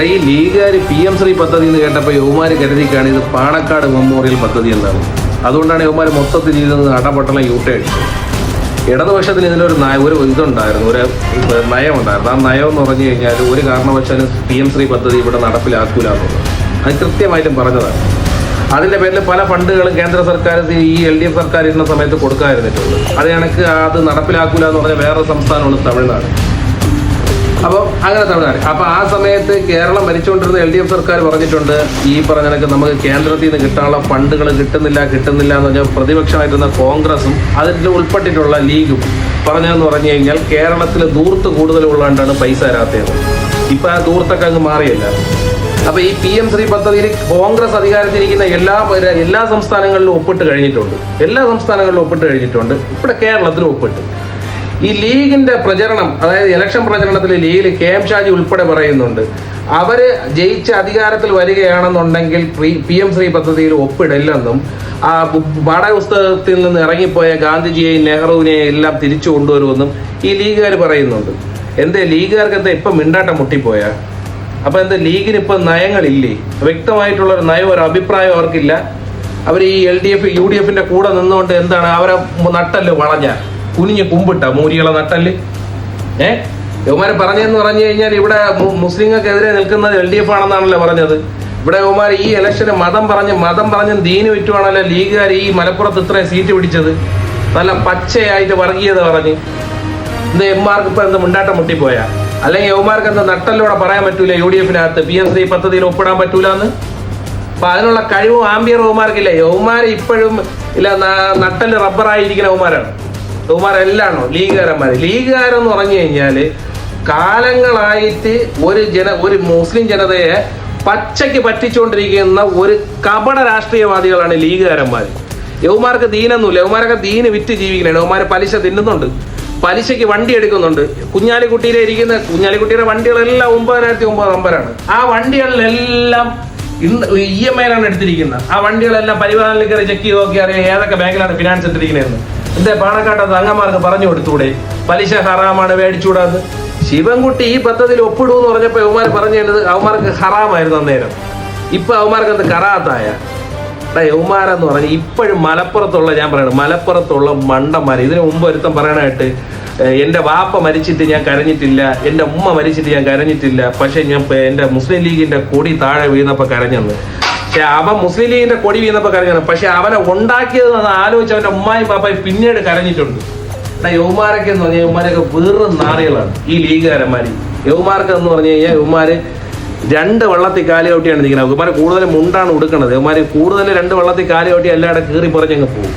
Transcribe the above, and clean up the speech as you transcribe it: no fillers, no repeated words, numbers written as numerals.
ഈ ലീഗുകാർ PM ശ്രീ പദ്ധതി എന്ന് കേട്ടപ്പോൾ യുവമാർ കരുതിക്കാണ് ഇത് പാണക്കാട് മെമ്മോറിയൽ പദ്ധതി എന്നാണ്. അതുകൊണ്ടാണ് യുവമാർ മൊത്തത്തിൽ ചെയ്തത് അടപട്ടണം യൂട്ടേൺ. ഇടതുപക്ഷത്തിന് ഇതിനൊരു ഇതുണ്ടായിരുന്നു, ഒരു നയമുണ്ടായിരുന്നു. ആ നയം എന്ന് പറഞ്ഞു കഴിഞ്ഞാൽ ഒരു കാരണവശാലും PM ശ്രീ പദ്ധതി ഇവിടെ നടപ്പിലാക്കൂല എന്നുള്ളത് അത് കൃത്യമായിട്ടും പറഞ്ഞതാണ്. അതിൻ്റെ പേരിൽ പല ഫണ്ടുകളും കേന്ദ്ര സർക്കാർ ഈ LDF സർക്കാർ ഇരുന്ന സമയത്ത് കൊടുക്കാതിരുന്നിട്ടുണ്ട്. അത് കണക്ക് അത് നടപ്പിലാക്കൂല എന്ന് പറഞ്ഞാൽ വേറെ സംസ്ഥാനമാണ് തമിഴ്നാട്. അപ്പോൾ അങ്ങനെ തമിഴ്നാട്. അപ്പോൾ ആ സമയത്ത് കേരളം ഭരിച്ചുകൊണ്ടിരുന്ന LDF സർക്കാർ പറഞ്ഞിട്ടുണ്ട് ഈ പറഞ്ഞ കണക്ക് നമുക്ക് കേന്ദ്രത്തിൽ നിന്ന് കിട്ടാനുള്ള ഫണ്ടുകൾ കിട്ടുന്നില്ല എന്ന് പറഞ്ഞാൽ പ്രതിപക്ഷമായിരുന്ന കോൺഗ്രസും അതിൽ ഉൾപ്പെട്ടിട്ടുള്ള ലീഗും പറഞ്ഞതെന്ന് പറഞ്ഞു കഴിഞ്ഞാൽ കേരളത്തിൽ ദൂർത്ത് കൂടുതലുള്ളതുകൊണ്ടാണ് പൈസ തരാത്തത്. ഇപ്പം ആ ദൂർത്തൊക്കെ അങ്ങ് മാറിയല്ല. അപ്പോൾ ഈ PM ശ്രീ പദ്ധതിയിൽ കോൺഗ്രസ് അധികാരത്തിലിരിക്കുന്ന എല്ലാ സംസ്ഥാനങ്ങളിലും ഒപ്പിട്ട് കഴിഞ്ഞിട്ടുണ്ട്. ഇവിടെ കേരളത്തിലും ഒപ്പിട്ട്. ഈ ലീഗിന്റെ പ്രചരണം, അതായത് ഇലക്ഷൻ പ്രചരണത്തിൽ ലീഗിൽ KM ഷാജി ഉൾപ്പെടെ പറയുന്നുണ്ട്, അവര് ജയിച്ച് അധികാരത്തിൽ വരികയാണെന്നുണ്ടെങ്കിൽ PM ശ്രീ പദ്ധതിയിൽ ഒപ്പിടില്ലെന്നും ആ പാഠപുസ്തകത്തിൽ നിന്ന് ഇറങ്ങിപ്പോയ ഗാന്ധിജിയെയും നെഹ്റുവിനെയും എല്ലാം തിരിച്ചു കൊണ്ടുവരുമെന്നും ഈ ലീഗുകാർ പറയുന്നുണ്ട്. എന്തേ ലീഗുകാർക്ക് എന്താ ഇപ്പം മിണ്ടാട്ടം മുട്ടിപ്പോയാ? അപ്പൊ എന്താ ലീഗിന് ഇപ്പൊ നയങ്ങളില്ലേ? വ്യക്തമായിട്ടുള്ളൊരു നയം, ഒരു അഭിപ്രായം അവർക്കില്ല. അവർ ഈ LDF UDF കൂടെ നിന്നുകൊണ്ട് എന്താണ് അവരെ നട്ടല് വളഞ്ഞ കുനിഞ്ഞ് കുമ്പിട്ട മൂരികളെ നട്ടല്. യുവമാര് പറഞ്ഞെന്ന് പറഞ്ഞു കഴിഞ്ഞാൽ ഇവിടെ മുസ്ലിങ്ങൾക്കെതിരെ നിൽക്കുന്നത് LDF ആണെന്നാണല്ലോ പറഞ്ഞത്. ഇവിടെ യുവമാർ ഈ ഇലക്ഷന് മതം പറഞ്ഞ് ദീന് വിറ്റുവാണല്ലോ ലീഗുകാർ ഈ മലപ്പുറത്ത് ഇത്രയും സീറ്റ് പിടിച്ചത്. നല്ല പച്ചയായിട്ട് വർഗീയത പറഞ്ഞ് എന്ത് എംമാർക്ക് ഇപ്പൊ എന്ത് മുണ്ടാട്ടം മുട്ടിപ്പോയാ? അല്ലെങ്കിൽ യൗമാർക്ക് എന്താ നട്ടല്ലോടെ പറയാൻ പറ്റൂല UDF-നകത്ത് PM ശ്രീ പദ്ധതിയിൽ ഒപ്പിടാൻ പറ്റൂല എന്ന്? അപ്പൊ അതിനുള്ള കഴിവും ആംബിയർ യൗമാർക്കില്ല. യൗമാർ ഇപ്പോഴും ഇല്ല, നട്ടല് റബ്ബറായിരിക്കുന്ന യൗമാരാണ്. യൗമാരെല്ലാണോ ലീഗുകാരെന്ന് പറഞ്ഞു കഴിഞ്ഞാല് കാലങ്ങളായിട്ട് ഒരു മുസ്ലിം ജനതയെ പച്ചയ്ക്ക് പറ്റിച്ചുകൊണ്ടിരിക്കുന്ന ഒരു കപട രാഷ്ട്രീയവാദികളാണ് ലീഗുകാരന്മാർ. യൗമാർക്ക് ദീനൊന്നുമില്ല. യൗമാരൊക്കെ ദീന് വിറ്റ് ജീവിക്കണേ. യൗമാര് പലിശ തിന്നുന്നുണ്ട്, പലിശയ്ക്ക് വണ്ടി എടുക്കുന്നുണ്ട്. കുഞ്ഞാലിക്കുട്ടിയുടെ വണ്ടികളെല്ലാം 9,900 നമ്പറാണ്. ആ വണ്ടികളിലെല്ലാം EMI-ലാണ് എടുത്തിരിക്കുന്നത്. ആ വണ്ടികളെല്ലാം പരിപാലനത്തിൽ കയറി ചെക്ക് ചെയ്ത് നോക്കി അറിയാം ഏതൊക്കെ ബാങ്കിലാണ് ഫിനാൻസ് എടുത്തിരിക്കുന്നതെന്ന്. എന്താ പാണക്കാട്ടത് അങ്ങന്മാർക്ക് പറഞ്ഞു കൊടുത്തൂടെ പലിശ ഹറാമാണ്, മേടിച്ചൂടാന്ന്? ശിവൻകുട്ടി ഈ പദ്ധതിയിൽ ഒപ്പിടൂന്ന് പറഞ്ഞപ്പോൾ അവന്മാർ പറഞ്ഞത് അവന്മാർക്ക് ഹറാമായിരുന്നു അന്നേരം. ഇപ്പൊ അവന്മാർക്ക് എന്ത് കറാത്തായ യൗമാരെന്ന് പറഞ്ഞാൽ ഇപ്പോഴും മലപ്പുറത്തുള്ള മണ്ടന്മാർ. ഇതിനു മുമ്പ് ഒരുത്തം പറയാനായിട്ട് എൻ്റെ വാപ്പ മരിച്ചിട്ട് ഞാൻ കരഞ്ഞിട്ടില്ല, എൻ്റെ ഉമ്മ മരിച്ചിട്ട് ഞാൻ കരഞ്ഞിട്ടില്ല, പക്ഷെ ഞാൻ എൻ്റെ മുസ്ലിം ലീഗിന്റെ കൊടി താഴെ വീണപ്പോൾ കരഞ്ഞെന്ന്. പക്ഷെ അവൻ മുസ്ലിം ലീഗിന്റെ കൊടി വീണപ്പോൾ കരഞ്ഞു, പക്ഷെ അവനെ ഉണ്ടാക്കിയത് ആലോചിച്ച് അവൻ്റെ ഉമ്മായും പാപ്പായും പിന്നീട് കരഞ്ഞിട്ടുണ്ട്. യൗമാരൊക്കെ എന്ന് പറഞ്ഞാൽ യൗമാരൊക്കെ വേറെ നാറികളാണ് ഈ ലീഗുകാരന്മാർ. യൗമാർക്ക് എന്ന് പറഞ്ഞു കഴിഞ്ഞാൽ യൗമാര് 2 വെള്ളത്തിൽ കാലി ചവിട്ടിയാണ് നിൽക്കുന്നത്. യൗമാര് കൂടുതൽ മുണ്ടാണ് ഉടുക്കുന്നത്. യൗമാര് കൂടുതൽ 2 വെള്ളത്തിൽ കാലി ചവിട്ടി എല്ലാവരുടെ കീറി പറഞ്ഞങ്ങ് പോകും.